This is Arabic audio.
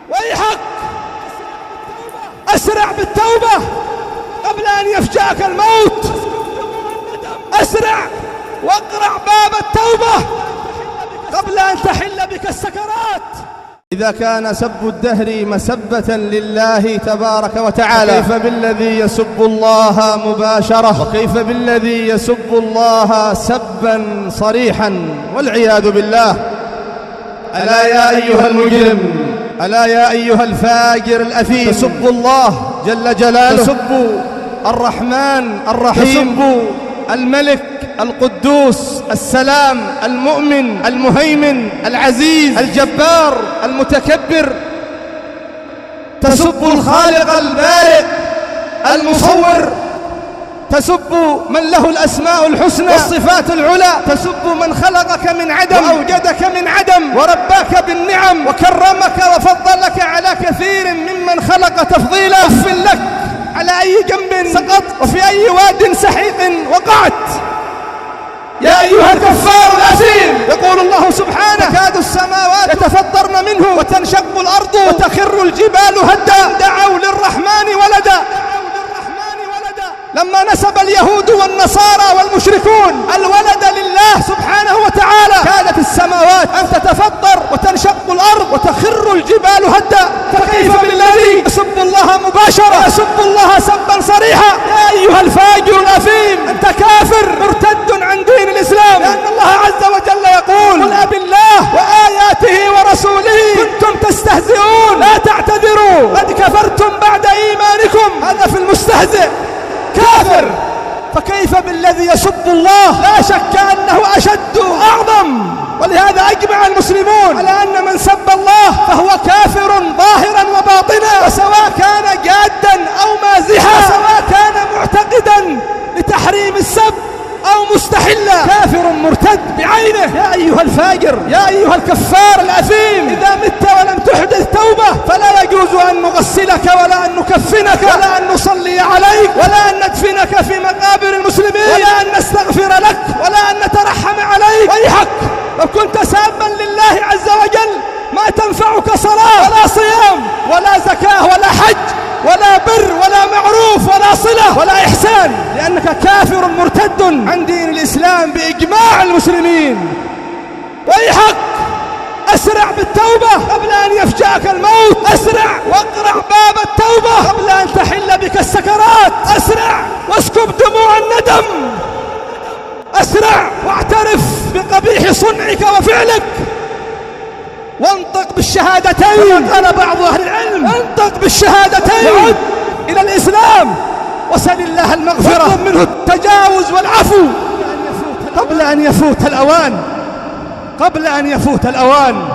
ويحك أسرع بالتوبة قبل أن يفجأك الموت. أسرع واقرع باب التوبة قبل أن تحل بك السكرات. إذا كان سب الدهر مسبة لله تبارك وتعالى، كيف بالذي يسب الله مباشرة؟ وكيف بالذي يسب الله سبا صريحا والعياذ بالله؟ ألا يا أيها المجرم، ألا يا أيها الفاجر الأثيم، تسب الله جل جلاله، تسب الرحمن الرحيم، تسب الملك القدوس السلام المؤمن المهيمن العزيز الجبار المتكبر، تسب الخالق البارئ المصور، تسب من له الأسماء الحسنى والصفات العلى، تسب من خلقك من عدم وأوجدك من عدم ورباك بالنعم وكرمك وفضلك على كثير ممن خلق تفضيلا. أف لك على أي جنب سقطت وفي أي واد سحيق وقعت. يا أيها الكفار الأثيم، يقول الله سبحانه: تكاد السماوات يتفطرن منه وتنشق الأرض وتخر الجبال هدا دعوا للرحمن ولدا. لما نسب اليهود والنصارى والمشركون الولد لله سبحانه وتعالى كادت السماوات أن تتفطر وتنشق الأرض وتخر الجبال هدا، فكيف بالذي يسب الله مباشرة ويسب الله سبا صريحا؟ يا أيها الفاجر الأثيم، أنت كافر مرتد عن دين الإسلام، لأن الله عز وجل يقول: قل أبالله وآياته ورسوله كنتم تستهزئون لا تعتذروا قد كفرتم بعد إيمانكم. هذا في المستهزئ كافر. فكيف بالذي يسب الله؟ لا شك أنه أشد وأعظم، ولهذا أجمع المسلمون على أن من سب الله فهو كافر ظاهرا وباطنا، وسواء كان جادا أو مازحا، وسواء كان معتقدا لتحريم السب أو مستحلا، كافر مرتد بعينه. يا أيها الفاجر، يا أيها الكفار الأثيم، إذا مت ولم تحدث توبة فلا يجوز أن نغسلك ولا أن نكفنك ولا أن نصلي عليك ولا أن ندفنك في مقابر المسلمين ولا أن نستغفر لك ولا أن نترحم عليك. ويحك لو كنت سابا لله عز وجل ما تنفعك صلاة ولا صيام ولا زكاة ولا حج ولا بر ولا معروف ولا صلة ولا إحسان، لأنك كافر مرتد عن دين الإسلام بإجماع المسلمين. ويحك أسرع بالتوبة قبل أن يفجأك الموت. أسرع واقرع باب التوبة قبل أن تحل بك السكرات. أسرع واسكب دموع الندم. أسرع واعترف بقبيح صنعك وفعلك، وانطق بالشهادتين. قال بعض أهل العلم: انطق بالشهادتين وعد إلى الإسلام وسل الله المغفرة، واطلب منه التجاوز والعفو قبل أن يفوت الأوان، قبل أن يفوت الأوان.